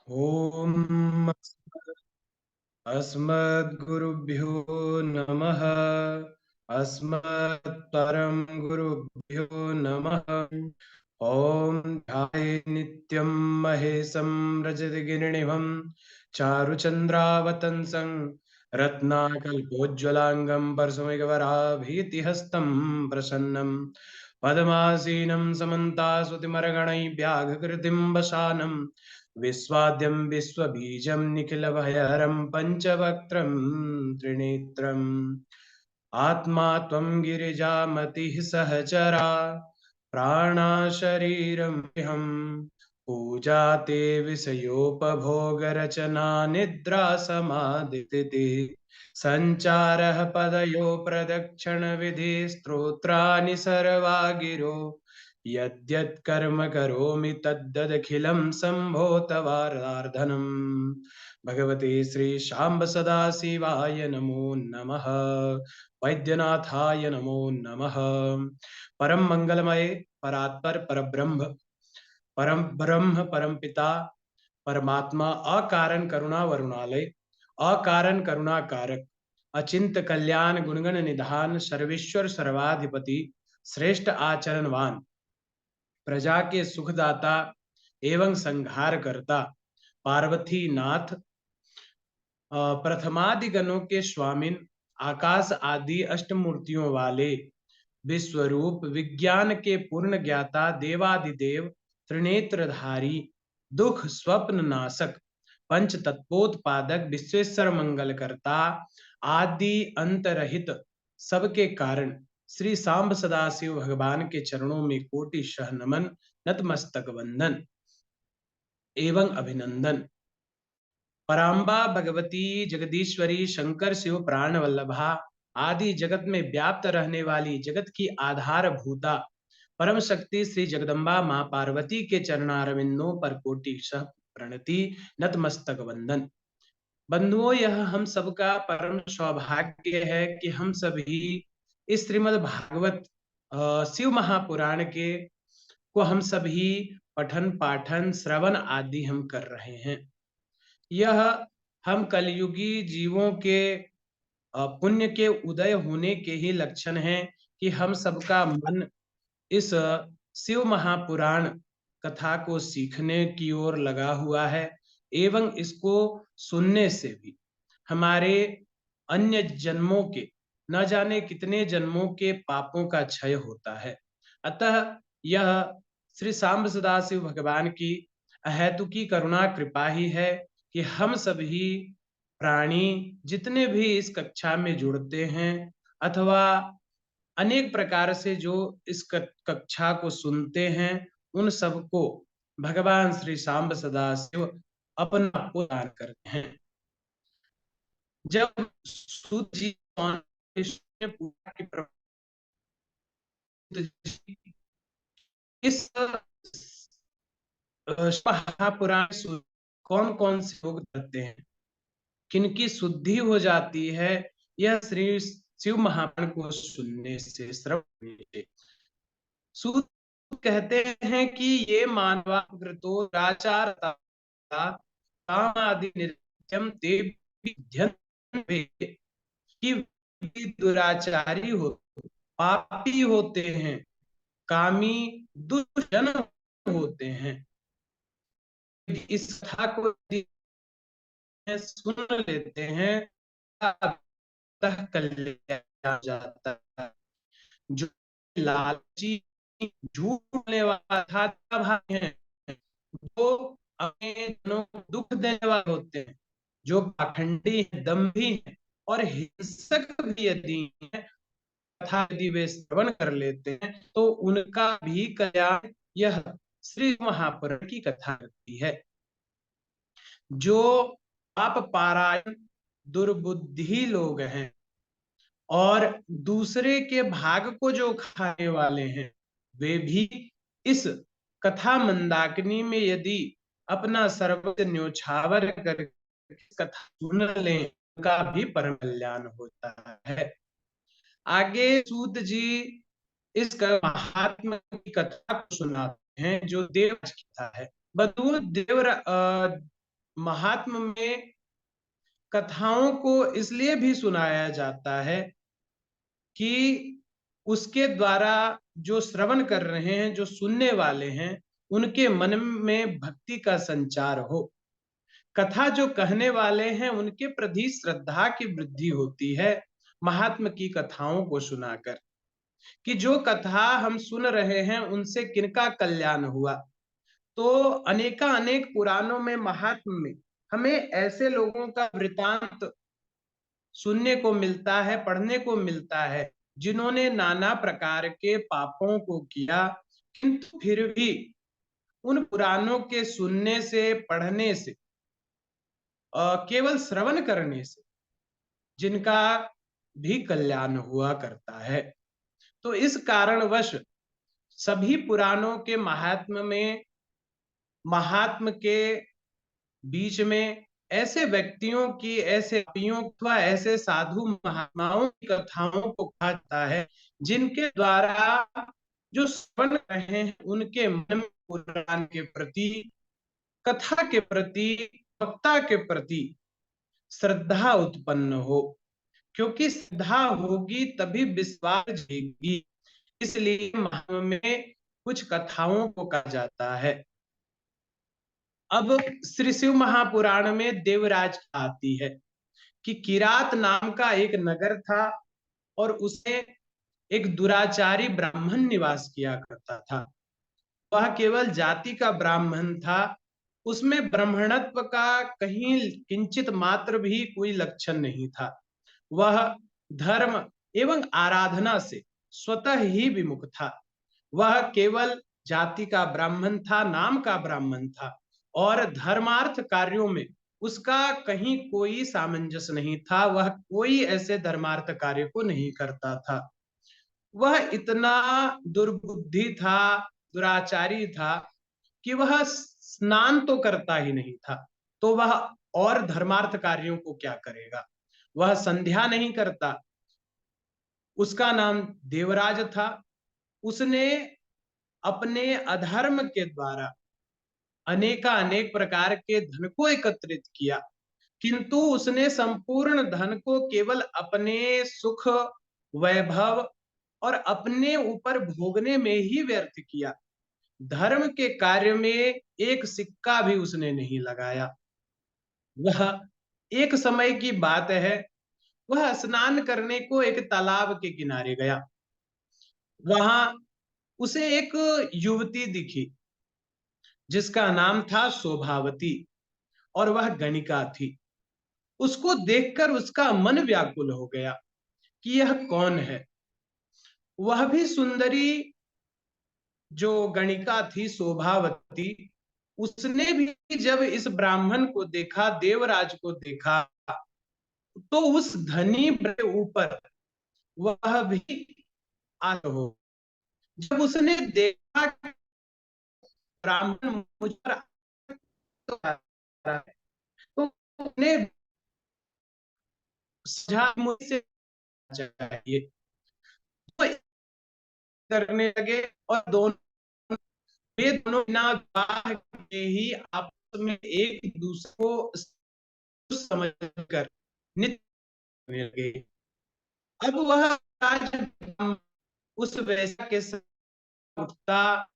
ओम अस्मद्गुरुभ्यो नमः। अस्मत्परम गुरुभ्यो नमः। ओम ध्याये नित्यं महेशं रजतगिरिनिभं चारुचन्द्रावतंसं रत्नाकल्पोज्ज्वलांगं परशुमेघवराभीतिहस्तं प्रसन्नं पद्मासीनं समन्तासुतिमरगणैः व्याघ्रकृतिं वसानं विश्वाद्यं विश्वबीजं निखिलभयहरं पञ्चवक्त्रं त्रिनेत्रम् आत्मा त्वं गिरिजामतिः सहचरा प्राणा शरीरं विहं पूजा ते विषयोपभोगरचना निद्रा समाधितिथि सञ्चारः पदयो प्रदक्षिणविधि स्तोत्राणि सर्वा गिरो यद्यत् कर्म करोमि तद्दखिलं शम्भो तवार्धनम्। भगवते श्री शाम्ब सदा शिवाय नमो नमः। वैद्यनाथाय नमो नमः। परम मंगलमय परात्पर परब्रह्म परम ब्रह्म परम पिता परमात्मा अकारण करुणा वरुणालय अकारण करुणा कारक अचिंत कल्याण गुणगण निधान सर्वेश्वर सर्वाधिपति श्रेष्ठ आचरणवान प्रजा के सुखदाता एवं संहार करता पार्वती नाथ प्रथमादिगणों के स्वामिन आकाश आदि अष्टमूर्तियों वाले विश्वरूप विज्ञान के पूर्ण ज्ञाता देवादिदेव त्रिनेत्रधारी दुख स्वप्न नाशक पंच तत्वोत्पादक विश्वेश्वर मंगल करता आदि अंतरहित सबके कारण श्री सांब सदाशिव भगवान के चरणों में कोटि शह नमन नतमस्तक वंदन एवं अभिनंदन। पराम्बा भगवती जगदीश्वरी शंकर शिव प्राण वल्लभा आदि जगत में व्याप्त रहने वाली जगत की आधार भूता परम शक्ति श्री जगदम्बा मां पार्वती के चरणारविंदों पर कोटि सह प्रणति नतमस्तक वंदन। बंधुओं, यह हम सबका परम सौभाग्य है कि हम सभी इस श्रीमद् भागवत शिव महापुराण के को हम सभी पठन पाठन श्रवण आदि हम कर रहे हैं। यह हम कलयुगी जीवों के पुण्य के उदय होने के ही लक्षण हैं कि हम सबका मन इस शिव महापुराण कथा को सीखने की ओर लगा हुआ है एवं इसको सुनने से भी हमारे अन्य जन्मों के न जाने कितने जन्मों के पापों का क्षय होता है। अतः यह श्री सांब सदाशिव भगवान की अहेतुकी करुणा कृपा ही है कि हम सभी प्राणी जितने भी इस कक्षा में जुड़ते हैं अथवा अनेक प्रकार से जो इस कक्षा को सुनते हैं उन सबको भगवान श्री सांब सदाशिव अपना प्रदान करते हैं। जब सूत जी इस महापुराण कौन कौन से लोग करते हैं, किनकी शुद्धि हो जाती है, यह श्री शिव महापुराण को सुनने से श्रवण से। सूत कहते हैं कि ये मानवाग्रतो दुराचार काम आदि नित्यम ते कि दुराचारी हो पापी होते हैं, कामी दुष्जन होते हैं। इस कथा को सुन लेते हैं कल्याण जाता है। जो लालची झूठ बोलने वाला था भाई है, जो अपने जनों को दुख देने वाले होते हैं, जो पाखंडी है, दम्भी है और हिंसक भी यदि है, कथा यदि वे श्रवण कर लेते हैं तो उनका भी कल्याण यह श्री महापुराण की कथा करती है। जो पाप पारायण दुर्बुद्धि लोग हैं और दूसरे के भाग को जो खाने वाले हैं, वे भी इस कथा मंदाकिनी में यदि अपना सर्वस्व न्योछावर कर कथा सुन लें, उनका भी परम कल्याण होता है। आगे सूत जी इस महात्मा की कथा को सुनाते हैं जो देवराज की कथा है। बंधु, महात्म में कथाओं को इसलिए भी सुनाया जाता है कि उसके द्वारा जो श्रवण कर रहे हैं, जो सुनने वाले हैं, उनके मन में भक्ति का संचार हो। कथा जो कहने वाले हैं उनके प्रति श्रद्धा की वृद्धि होती है महात्म की कथाओं को सुनाकर, कि जो कथा हम सुन रहे हैं उनसे किनका कल्याण हुआ। तो अनेका अनेक पुराणों में, महात्म में हमें ऐसे लोगों का वृतांत सुनने को मिलता है, पढ़ने को मिलता है, जिन्होंने नाना प्रकार के पापों को किया, किंतु फिर भी उन पुराणों के सुनने से, पढ़ने से, केवल श्रवण करने से जिनका भी कल्याण हुआ करता है। तो इस कारणवश सभी पुराणों के महात्म में, महात्म के बीच में ऐसे व्यक्तियों की, ऐसे कवियों अथवा ऐसे साधु महात्माओं की कथाओं को कहा जाता है, जिनके द्वारा जो श्रवण रहे हैं उनके मन में पुराण के प्रति, कथा के प्रति, वक्ता के प्रति श्रद्धा उत्पन्न हो। क्योंकि श्रद्धा होगी तभी विश्वास जगेगी। इसलिए महात्म में कुछ कथाओं को कहा जाता है। अब श्री शिव महापुराण में देवराज आती है कि किरात नाम का एक नगर था और उसमें एक दुराचारी ब्राह्मण निवास किया करता था। वह केवल जाति का ब्राह्मण था, उसमें ब्राह्मणत्व का कहीं किंचित मात्र भी कोई लक्षण नहीं था। वह धर्म एवं आराधना से स्वतः ही विमुख था। वह केवल जाति का ब्राह्मण था, नाम का ब्राह्मण था, और धर्मार्थ कार्यों में उसका कहीं कोई सामंजस्य नहीं था। वह कोई ऐसे धर्मार्थ कार्य को नहीं करता था। वह इतना दुर्बुद्धि था, दुराचारी था कि वह स्नान तो करता ही नहीं था, तो वह और धर्मार्थ कार्यों को क्या करेगा। वह संध्या नहीं करता। उसका नाम देवराज था। उसने अपने अधर्म के द्वारा अनेका अनेक प्रकार के धन को एकत्रित किया, किंतु उसने संपूर्ण धन को केवल अपने सुख, वैभव और अपने ऊपर भोगने में ही व्यर्थ किया। धर्म के कार्य में एक सिक्का भी उसने नहीं लगाया। वह एक समय की बात है, वह स्नान करने को एक तालाब के किनारे गया। वहां उसे एक युवती दिखी जिसका नाम था शोभावती, और वह गणिका थी। उसको देखकर उसका मन व्याकुल हो गया कि यह कौन है। वह भी सुंदरी जो गणिका थी, शोभावती, उसने भी जब इस ब्राह्मण को देखा, देवराज को देखा, तो उस धनी के ऊपर वह भी आ हो। जब उसने देखा कि ब्राह्मण मुझ पर तो आ रहा है, तो उसने समझा मुझसे चाहिए, तो करने लगे, और दोनों, वे दोनों बिना विवाह के ही आपस में एक दूसरे को समझ कर नित्य करने लगे। अब वह राज उस वैश्या के साथ उठता,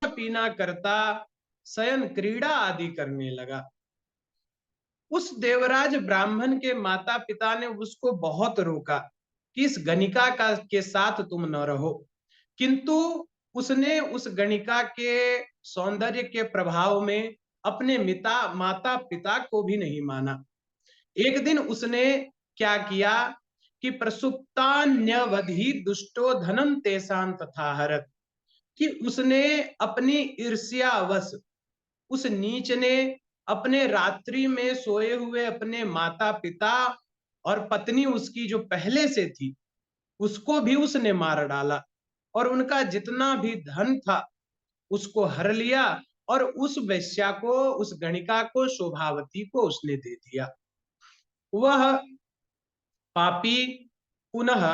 पीना करता, शयन क्रीड़ा आदि करने लगा। उस देवराज ब्राह्मण के माता पिता ने उसको बहुत रोका कि इस गणिका का के साथ तुम न रहो, किंतु उसने उस गणिका के सौंदर्य के प्रभाव में अपने माता पिता को भी नहीं माना। एक दिन उसने क्या किया कि प्रसुप्तान्यवधि दुष्टो धनम तेषां तथा हरत, कि उसने अपनी ईर्ष्यावश, उस नीच ने अपने रात्रि में सोए हुए अपने माता पिता और पत्नी उसकी जो पहले से थी, उसको भी उसने मार डाला, और उनका जितना भी धन था उसको हर लिया, और उस वेश्या को, उस गणिका को, शोभावती को उसने दे दिया। वह पापी पुनः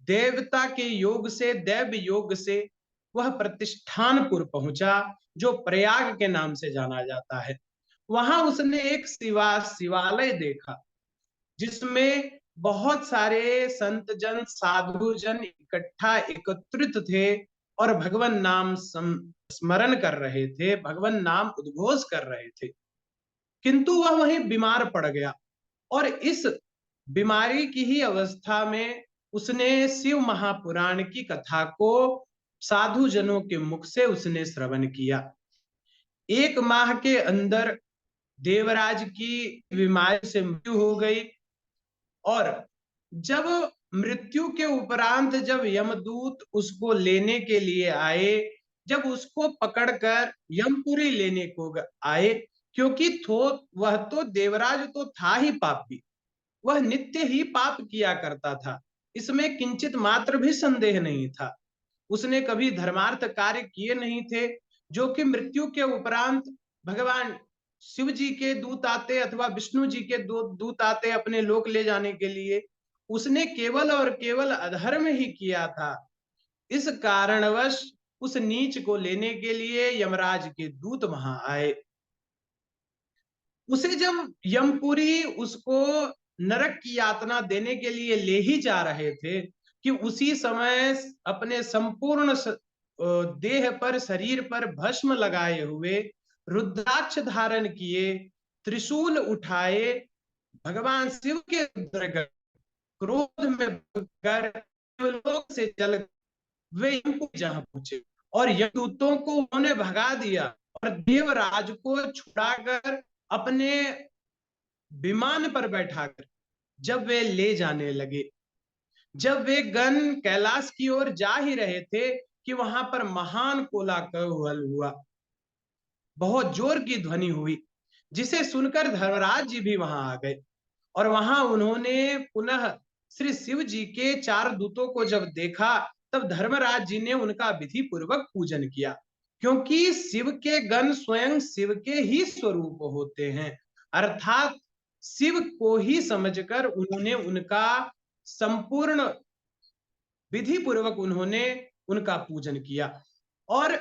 देवता के योग से, दैव योग से वह प्रतिष्ठानपुर पहुंचा, जो प्रयाग के नाम से जाना जाता है। वहां उसने एक शिवालय देखा, जिसमें बहुत सारे संत जन, साधु जन इकट्ठा एकत्रित थे और भगवान नाम स्मरण कर रहे थे, भगवान नाम उद्घोष कर रहे थे। किंतु वह वहीं बीमार पड़ गया, और इस बीमारी की ही अवस्था में उसने शिव महापुराण की कथा को साधु जनों के मुख से उसने श्रवण किया। 1 माह के अंदर देवराज की बीमारी से मृत्यु हो गई, और जब मृत्यु के उपरांत जब यमदूत उसको लेने के लिए आए, जब उसको पकड़कर यमपुरी लेने को आए, क्योंकि वह तो देवराज तो था ही पापी, वह नित्य ही पाप किया करता था, इसमें किंचित मात्र भी संदेह नहीं था। उसने कभी धर्मार्थ कार्य किए नहीं थे, जो कि मृत्यु के उपरांत भगवान शिव जी के दूत आते अथवा विष्णु जी के दूत आते अपने लोक ले जाने के लिए। उसने केवल और केवल अधर्म ही किया था। इस कारणवश उस नीच को लेने के लिए यमराज के दूत वहां आए। उसे जब यमपुरी उसको नरक की यातना देने के लिए ले ही जा रहे थे, कि उसी समय अपने संपूर्ण देह पर, शरीर पर भस्म लगाए हुए, रुद्राक्ष धारण किए, त्रिशूल उठाए, भगवान शिव के क्रोध में भगकर लोक से चल वे यमपुरी जहां पहुंचे, और यमदूतों को उन्होंने भगा दिया और देवराज को छुड़ाकर अपने विमान पर बैठाकर जब वे ले जाने लगे, जब वे गण कैलाश की ओर जा ही रहे थे, कि वहां पर महान कोलाहल हुआ, बहुत जोर की ध्वनि हुई, जिसे सुनकर धर्मराज जी भी वहां आ गए। और वहां उन्होंने पुनः श्री शिव जी के 4 दूतों को जब देखा, तब धर्मराज जी ने उनका विधि पूर्वक पूजन किया, क्योंकि शिव के गण स्वयं शिव के ही स्वरूप होते हैं, अर्थात शिव को ही समझकर उन्होंने उनका संपूर्ण विधि पूर्वक उन्होंने उनका पूजन किया। और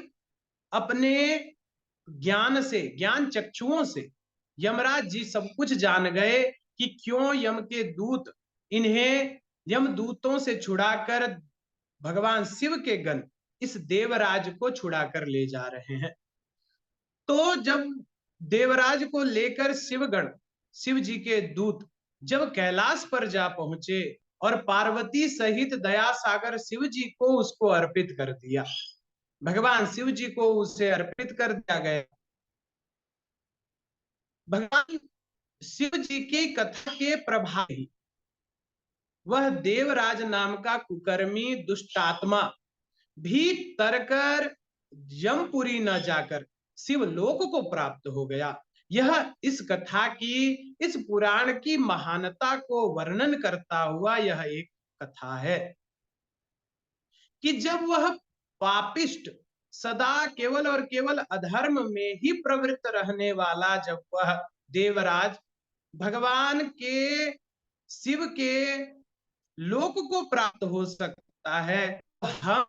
अपने ज्ञान से, ज्ञान चक्षुओं से यमराज जी सब कुछ जान गए कि क्यों यम के दूत इन्हें यमदूतों से छुड़ाकर भगवान शिव के गण इस देवराज को छुड़ाकर ले जा रहे हैं। तो जब देवराज को लेकर शिवगण, शिव जी के दूत जब कैलाश पर जा पहुंचे, और पार्वती सहित दया सागर शिव जी को उसको अर्पित कर दिया, भगवान शिव जी को उसे अर्पित कर दिया गया। भगवान शिव जी की कथा के प्रभाव, वह देवराज नाम का कुकर्मी दुष्टात्मा भी तरकर यमपुरी न जाकर शिवलोक को प्राप्त हो गया। यह इस कथा की, इस पुराण की महानता को वर्णन करता हुआ यह एक कथा है, कि जब वह पापिष्ट, सदा केवल और केवल अधर्म में ही प्रवृत्त रहने वाला, जब वह देवराज भगवान के शिव के लोक को प्राप्त हो सकता है, हम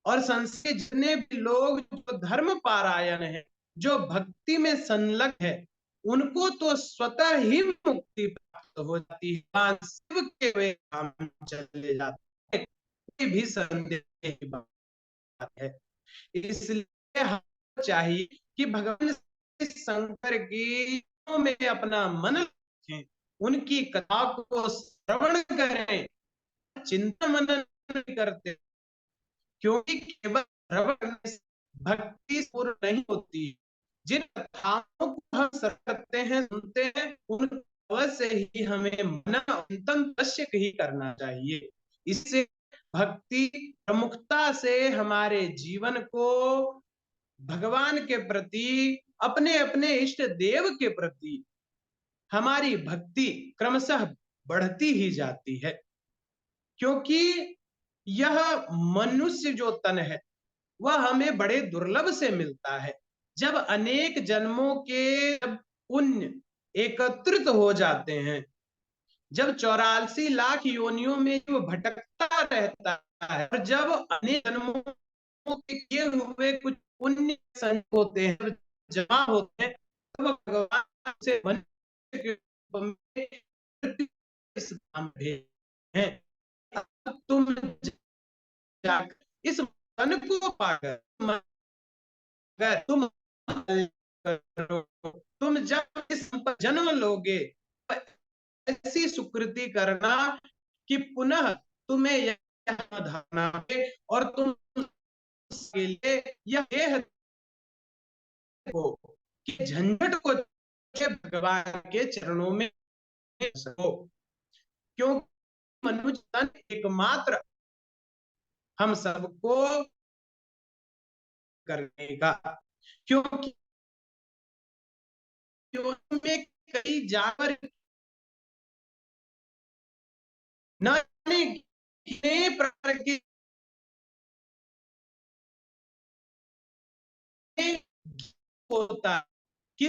और संशय जितने भी लोग जो धर्म पारायण है, जो भक्ति में संलग्न है, उनको तो स्वतः ही मुक्ति प्राप्त हो जाती है, भगवान शिव के वे काम चले जाते हैं, कोई भी संदेह की बात है। इसलिए हमें चाहिए कि भगवान शंकर की में अपना मन रखें, उनकी कथा को श्रवण करें, चिंतन मनन करते, क्योंकि केवल श्रवण करने से भक्ति पूर्ण नहीं होती। जिन कथाओं को हम श्रवण करते हैं, सुनते हैं, उन अवश्य ही हमें मनन चिंतन अवश्य ही करना चाहिए। इससे भक्ति प्रमुखता से हमारे जीवन को भगवान के प्रति, अपने अपने इष्ट देव के प्रति हमारी भक्ति क्रमशः बढ़ती ही जाती है। क्योंकि यह मनुष्य जो तन है, वह हमें बड़े दुर्लभ से मिलता है। जब अनेक जन्मों के पुण्य एकत्रित हो जाते हैं, जब 84 लाख योनियों में जो भटकता रहता है, और जब अनेक जन्मों के किए हुए कुछ पुण्य संचित होते हैं, जमा होते हैं, तब भगवान से मनुष्य के रूप में इस काम भेजे हैं। अब तुम जाकर इस मन को पाकर अगर तुम करो, तुम जब इस जन्म लोगे, ऐसी सुकृति करना कि पुनः तुम्हें यह धारणा है और तुम के लिए यह देह को कि झंझट को भगवान के चरणों में सको, क्योंकि मनुष्य तन एकमात्र हम सबको करने का, क्योंकि में कई जानवर न कितने प्रकार के होता कि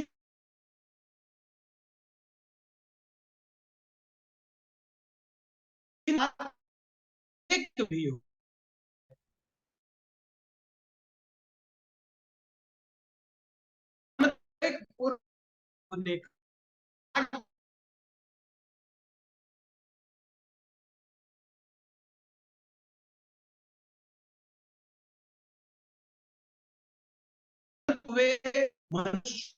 एक भी हो वे मनुष्य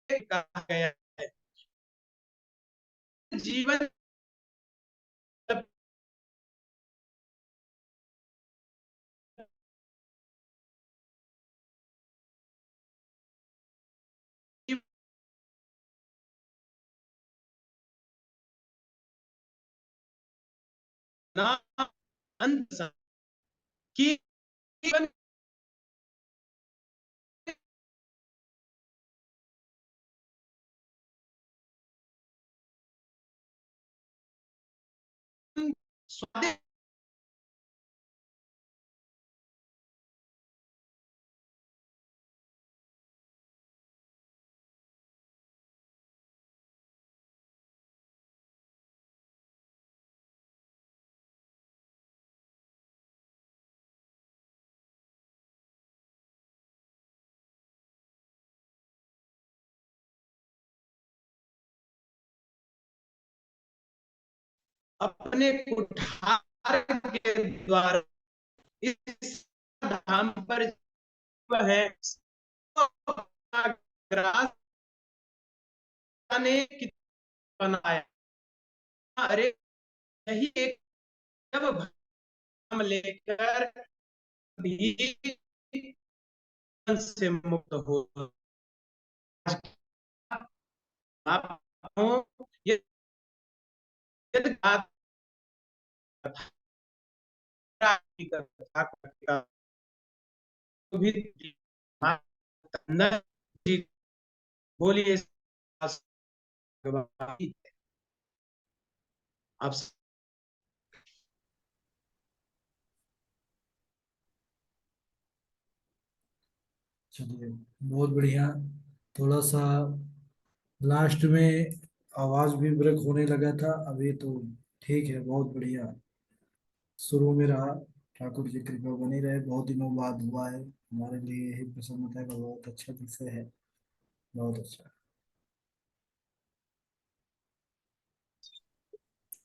कहा गया है। जीवन ना अंत की जीवन स्वादिष्ट अपने कुठार के द्वारा इस धाम पर है ग्रास ने बनाया। अरे यही एक जब हम लेकर भी से मुक्त हो आप हो, ये बोलिए आप। चलिए, बहुत बढ़िया। थोड़ा सा लास्ट में आवाज भी ब्रेक होने लगा था, अभी तो ठीक है, बहुत बढ़िया शुरू में रहा। ठाकुर जी कृपा बनी रहे, बहुत दिनों बाद हुआ है, हमारे लिए यही प्रसन्नता का बहुत अच्छा विषय है। बहुत अच्छा।